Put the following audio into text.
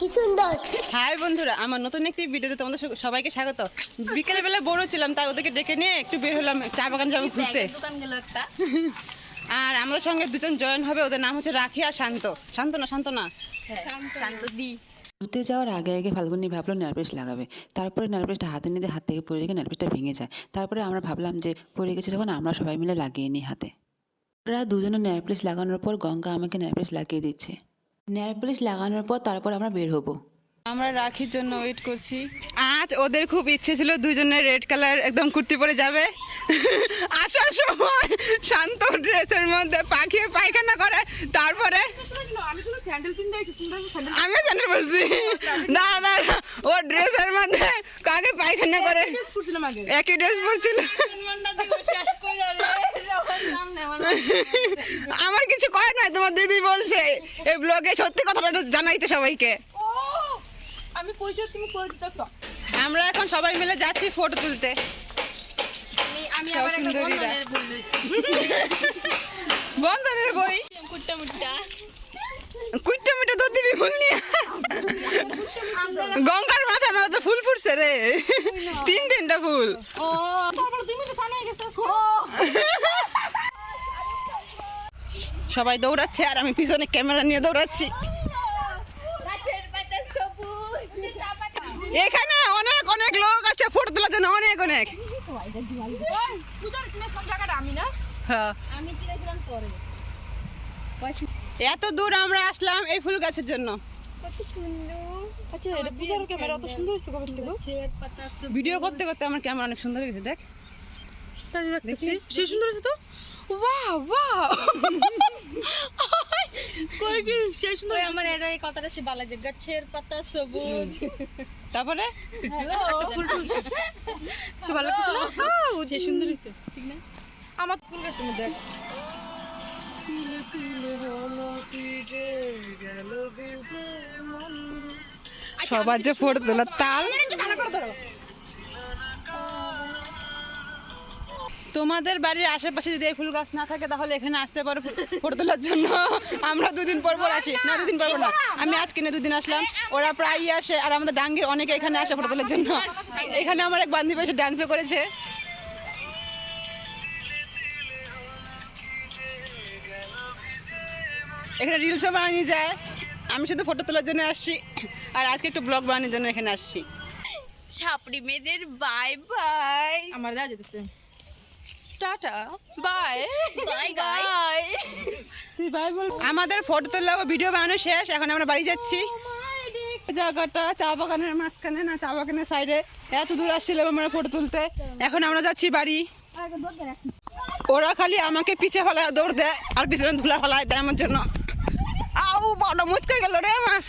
কি সুন্দর। হাই বন্ধুরা, আমার নতুন একটি ভিডিওতে তোমাদের সবাইকে স্বাগত। বিকেলে বেলা বড় ছিলাম, তাই ওদেরকে ডেকে নিয়ে একটু বের হলাম চা বাগান যাবো ঘুরতে। আর আমাদের সঙ্গে দুজন জয়েন হবে, ওদের নাম হচ্ছে রাখি আর শান্ত। শান্তনা ঘুরতে যাওয়ার আগে আগে ফাল্গুনি ভাবলো নেলপলিশ লাগাবে। তারপরে নেলপলিশটা হাতে নিতে হাত থেকে পড়ে গিয়ে নেলপলিশটা ভেঙে যায়। তারপরে আমরা ভাবলাম যে পড়ে গেছে যখন, আমরা সবাই মিলে লাগিয়ে নিই হাতে। ওরা দুজনে নেলপলিশ লাগানোর পর গঙ্গা আমাকে নেলপলিশ লাগিয়ে দিচ্ছে। নেলপলিশ লাগানোর পর তারপর আমরা বের হবো। আমরা রাখির জন্য ওয়েট করছি। আজ ওদের খুব ইচ্ছে ছিল দুজনের রেড কালার একদম কুর্তি পরে যাবে। আসার সময় শান্ত ড্রেসের মধ্যে পাখিয়ে পায়খানা করে। তারপরে আমি স্যান্ডেল বলছি, দাদা ও ড্রেসের মধ্যে কাকে পায়খানা করে একই ড্রেস পরছিল। আমার কিছু কয় নাই, তোমার দিদি বলছে এই ব্লগে সত্যি কথাটা জানাইতে সবাইকে। আমি পরিচয় তুমি করে দিতেছ। আমরা এখন সবাই মিলে যাচ্ছি ফটো তুলতে। আমি আবার একটা বন্ধনের বই লইছি। বন্ধনের বই কুট্টা মুট্টা দুধ দিবি ফুল নিয়ে। গঙ্গার মাথায় মাথা ফুল ফুটছে রে, তিনটা ফুল। ও তারপর 2 মিনিট সামনে গেছে। সবাই দৌড়াচ্ছে আর আমি পিছনে ক্যামেরা নিয়ে দৌড়াচ্ছি। গাছের পাতা সবুজ এখানে অনেক অনেক লোক আছে ফটো তোলার জন্য, অনেক পূজার চিনে সব জায়গাটা আমি না, হ্যাঁ। আমি চিনেছিলাম পরে। এত দূর আমরা আসলাম এই ফুল গাছের জন্য। কত সুন্দর। আচ্ছা এটা পূজার ক্যামেরা অত সুন্দর হইছে কবে থেকে? গাছের পাতা সবুজ। ভিডিও করতে করতে আমার ক্যামেরা অনেক সুন্দর হয়েছে, দেখ। তাই দেখতেছি সেই সুন্দর হইছে তো। ওয়াও ওয়াও কই কি সেই সুন্দর। আমার এই কথাটা সে বালা যে গাছের পাতা সবুজ। তারপরে হ্যালো ফুল তুলছে সে ভালো কিছু না। সেই সুন্দর হইছে ঠিক না? আমার ফুল গাছটা মধ্যে দেখ। সবার যে ফটো তোলার তাল। তোমাদের বাড়ির আশেপাশে যদি এই ফুল গাছ না থাকে তাহলে এখানে আসতে পারো ফটো তোলার জন্য। আমরা 2 দিন পর আসি, না 2 দিন পর না, আমি আজকে না 2 দিন আসলাম। ওরা প্রায়ই আসে আর আমাদের ডাঙ্গির অনেকে এখানে আসে ফটো তোলার জন্য। এখানে আমার এক বান্ধবী এসে ডান্সও করেছে। এখানে রিলসও বানানো যায়। আমি শুধু ফটো তোলার জন্য আসছি আর আজকে একটু ব্লগ বানানোর জন্য এখানে আসছি। ছাপড়ি মেয়েদের বাই বাই। আমার দাও যেতেছে টাটা বাই বাই গাইস। তুই বাই বল। আমাদের ফটো তোলা ও ভিডিও বানানো শেষ, এখন আমরা বাড়ি যাচ্ছি। জায়গাটা চা বাগানের মাঝখানে, না চা বাগানের সাইডে। এত দূর আসছিলাম আমরা ফটো তুলতে, এখন আমরা যাচ্ছি বাড়ি। ওরা খালি আমাকে পিছে ফেলায় দৌড় দেয় আর পিছনে ধুলা ফেলায় দেয় আমার জন্য। আউ বড় মুচকে গেল রে আমার।